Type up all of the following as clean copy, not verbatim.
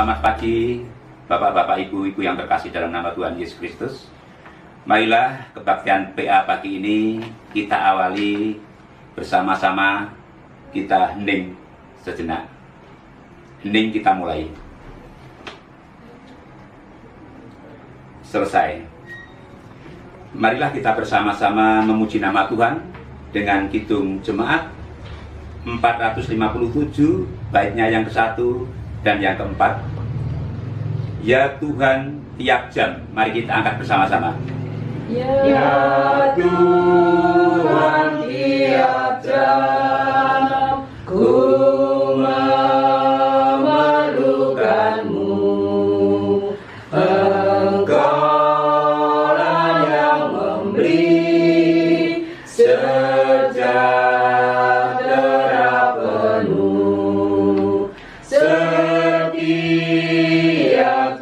Selamat pagi Bapak-bapak, Ibu-ibu yang terkasih dalam nama Tuhan Yesus Kristus. Marilah kebaktian PA pagi ini kita awali bersama-sama, kita hening sejenak. Hening, kita mulai. Selesai. Marilah kita bersama-sama memuji nama Tuhan dengan kidung jemaat 457, baitnya yang ke-1 dan yang ke-4. Ya Tuhan tiap jam. Mari kita angkat bersama-sama. Ya Tuhan tiap jam ku memerlukan-Mu. Engkaulah yang memberi sejahtera penuh setiap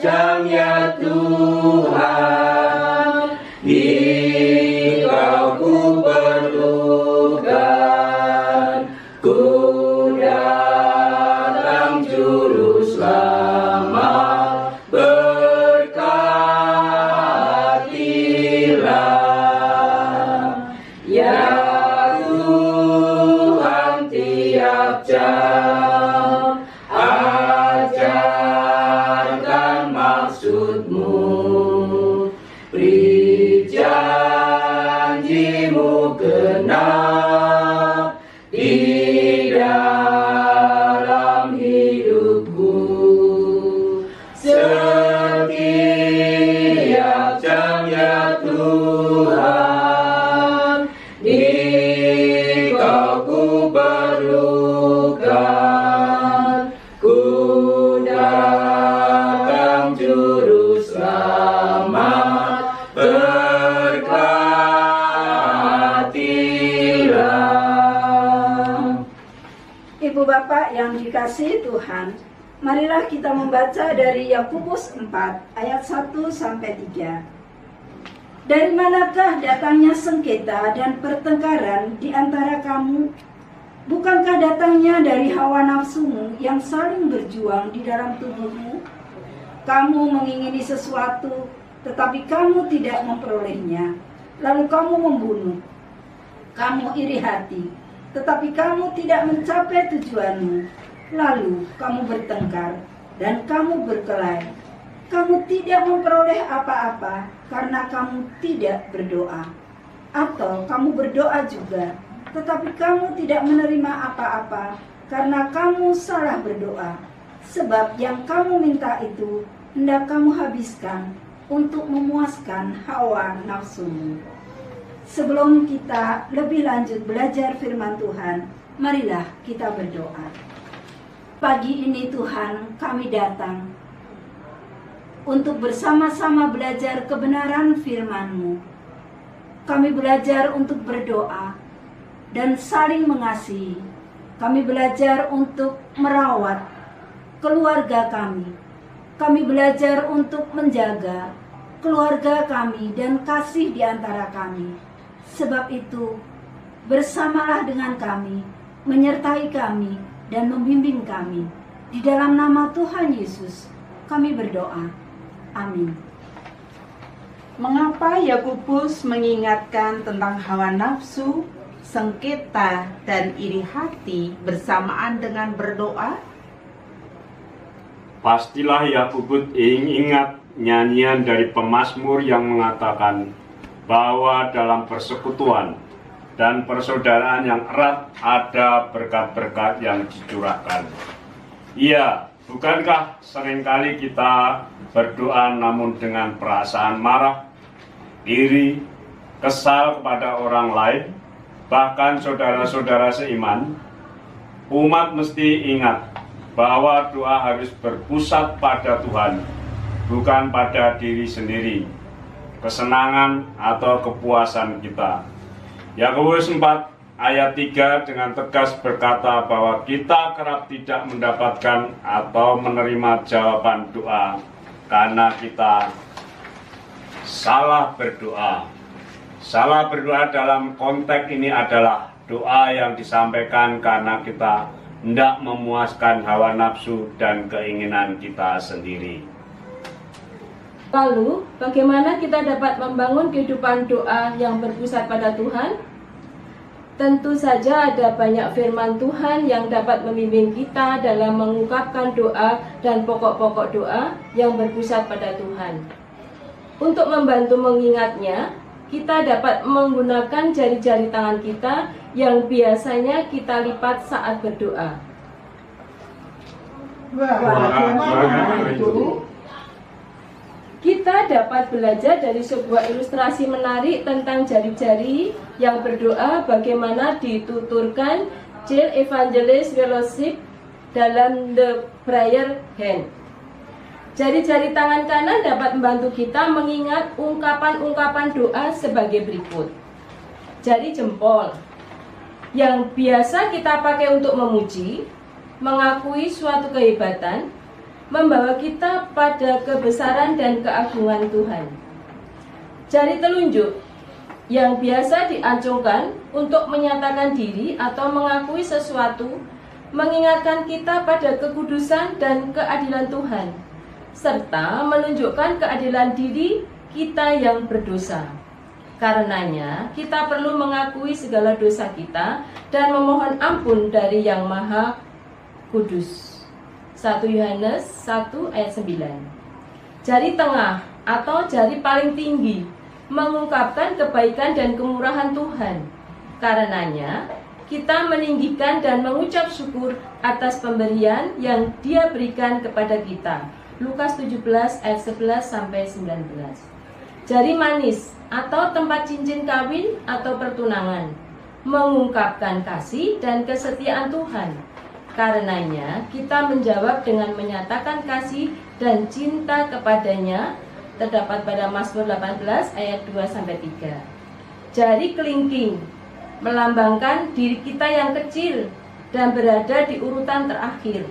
jam, ya Tuhan, Engkau ku perlukan. Ku datang juru selamat, berkatilah. Ya Tuhan tiap jam ajarkan maksud-Mu, beri janji-Mu genap di dalam hidupku. Setiap jam, ya Tuhan, Engkau ku perlukan. Ku datang juru selamat, berkatilah. Ibu bapak yang dikasihi Tuhan, marilah kita membaca dari Yakobus 4 ayat 1-3. Dari manakah datangnya sengketa dan pertengkaran di antara kamu? Bukankah datangnya dari hawa nafsumu yang saling berjuang di dalam tubuhmu? Kamu mengingini sesuatu, tetapi kamu tidak memperolehnya. Lalu kamu membunuh. Kamu iri hati, tetapi kamu tidak mencapai tujuanmu. Lalu kamu bertengkar dan kamu berkelahi. Kamu tidak memperoleh apa-apa karena kamu tidak berdoa. Atau kamu berdoa juga, tetapi kamu tidak menerima apa-apa karena kamu salah berdoa. Sebab yang kamu minta itu hendak kamu habiskan untuk memuaskan hawa nafsumu. Sebelum kita lebih lanjut belajar firman Tuhan, marilah kita berdoa. Pagi ini Tuhan, kami datang untuk bersama-sama belajar kebenaran firman-Mu. Kami belajar untuk berdoa dan saling mengasihi. Kami belajar untuk merawat keluarga kami. Kami belajar untuk menjaga keluarga kami dan kasih di antara kami. Sebab itu, bersamalah dengan kami, menyertai kami, dan membimbing kami. Di dalam nama Tuhan Yesus, kami berdoa. Amin. Mengapa Yakobus mengingatkan tentang hawa nafsu, sengketa, dan iri hati bersamaan dengan berdoa? Pastilah Yakobus ingat nyanyian dari pemazmur yang mengatakan bahwa dalam persekutuan dan persaudaraan yang erat ada berkat-berkat yang dicurahkan. Iya, bukankah seringkali kita berdoa namun dengan perasaan marah, iri, kesal kepada orang lain, bahkan saudara-saudara seiman? Umat mesti ingat bahwa doa harus berpusat pada Tuhan, bukan pada diri sendiri, kesenangan atau kepuasan kita. Yakobus 4 ayat 3 dengan tegas berkata bahwa kita kerap tidak mendapatkan atau menerima jawaban doa karena kita salah berdoa. Salah berdoa dalam konteks ini adalah doa yang disampaikan karena kita hendak memuaskan hawa nafsu dan keinginan kita sendiri. Lalu, bagaimana kita dapat membangun kehidupan doa yang berpusat pada Tuhan? Tentu saja ada banyak firman Tuhan yang dapat membimbing kita dalam mengungkapkan doa dan pokok-pokok doa yang berpusat pada Tuhan. Untuk membantu mengingatnya, kita dapat menggunakan jari-jari tangan kita yang biasanya kita lipat saat berdoa. Bagaimana itu? Kita dapat belajar dari sebuah ilustrasi menarik tentang jari-jari yang berdoa bagaimana dituturkan Jill Evangelist Fellowship dalam The Prayer Hand. Jari-jari tangan kanan dapat membantu kita mengingat ungkapan-ungkapan doa sebagai berikut. Jari jempol yang biasa kita pakai untuk memuji, mengakui suatu kehebatan, membawa kita pada kebesaran dan keagungan Tuhan. Jari telunjuk yang biasa diacungkan untuk menyatakan diri atau mengakui sesuatu, mengingatkan kita pada kekudusan dan keadilan Tuhan, serta menunjukkan keadilan diri kita yang berdosa. Karenanya, kita perlu mengakui segala dosa kita dan memohon ampun dari Yang Maha Kudus. 1 Yohanes 1 ayat 9. Jari tengah atau jari paling tinggi mengungkapkan kebaikan dan kemurahan Tuhan. Karenanya, kita meninggikan dan mengucap syukur atas pemberian yang Dia berikan kepada kita. Lukas 17 ayat 11 sampai 19. Jari manis atau tempat cincin kawin atau pertunangan mengungkapkan kasih dan kesetiaan Tuhan. Karenanya, kita menjawab dengan menyatakan kasih dan cinta kepadanya, terdapat pada Mazmur 18 ayat 2-3. Jari kelingking melambangkan diri kita yang kecil dan berada di urutan terakhir,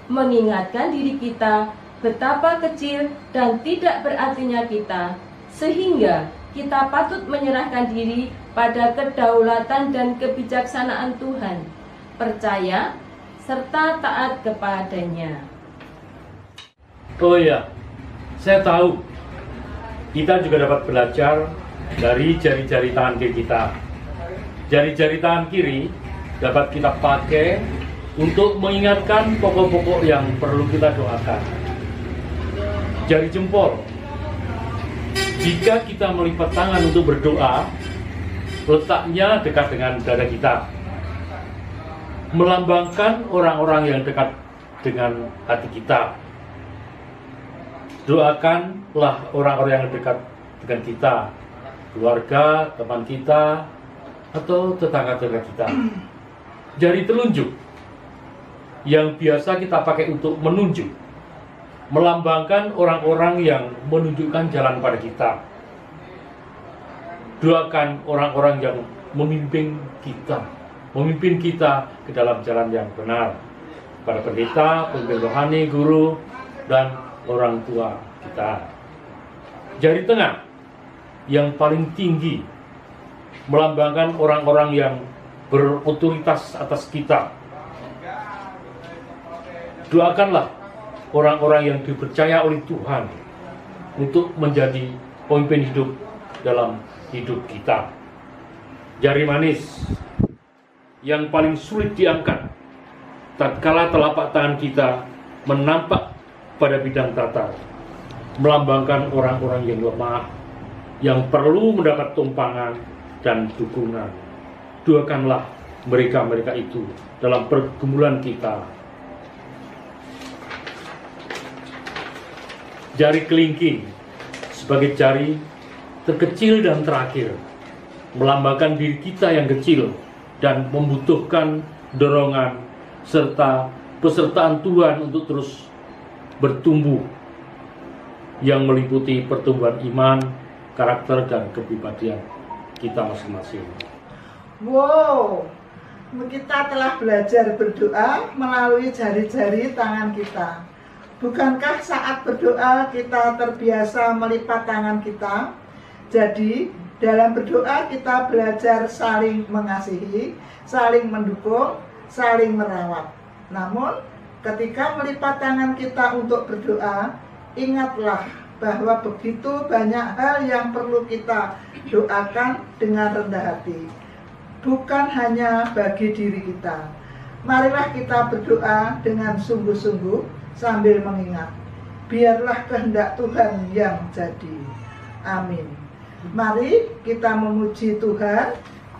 mengingatkan diri kita betapa kecil dan tidak berartinya kita, sehingga kita patut menyerahkan diri pada kedaulatan dan kebijaksanaan Tuhan, percaya serta taat kepadanya. Oh iya, saya tahu kita juga dapat belajar dari jari-jari tangan kiri kita. Jari-jari tangan kiri dapat kita pakai untuk mengingatkan pokok-pokok yang perlu kita doakan. Jari jempol, jika kita melipat tangan untuk berdoa, letaknya dekat dengan dada kita, melambangkan orang-orang yang dekat dengan hati kita. Doakanlah orang-orang yang dekat dengan kita, keluarga, teman kita, atau tetangga-tetangga kita. Jari telunjuk yang biasa kita pakai untuk menunjuk, melambangkan orang-orang yang menunjukkan jalan pada kita. Doakan orang-orang yang memimpin kita ke dalam jalan yang benar, para pendeta, pemimpin rohani, guru, dan orang tua kita. Jari tengah yang paling tinggi melambangkan orang-orang yang berotoritas atas kita. Doakanlah orang-orang yang dipercaya oleh Tuhan untuk menjadi pemimpin hidup dalam hidup kita. Jari manis yang paling sulit diangkat tatkala telapak tangan kita menampak pada bidang datar, melambangkan orang-orang yang lemah, yang perlu mendapat tumpangan dan dukungan. Doakanlah mereka-mereka itu dalam pergumulan kita. Jari kelingking sebagai jari terkecil dan terakhir, melambangkan diri kita yang kecil dan membutuhkan dorongan serta pesertaan Tuhan untuk terus bertumbuh, yang meliputi pertumbuhan iman, karakter, dan kepribadian kita masing-masing. Wow, kita telah belajar berdoa melalui jari-jari tangan kita. Bukankah saat berdoa kita terbiasa melipat tangan kita? Jadi, dalam berdoa kita belajar saling mengasihi, saling mendukung, saling merawat. Namun, ketika melipat tangan kita untuk berdoa, ingatlah bahwa begitu banyak hal yang perlu kita doakan dengan rendah hati. Bukan hanya bagi diri kita. Marilah kita berdoa dengan sungguh-sungguh sambil mengingat. Biarlah kehendak Tuhan yang jadi. Amin. Mari kita memuji Tuhan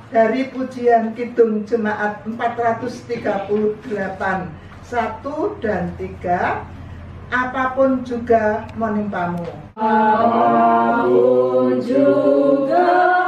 dari pujian Kidung Jemaat 438 1 dan 3. Apapun juga menimpamu. Apapun juga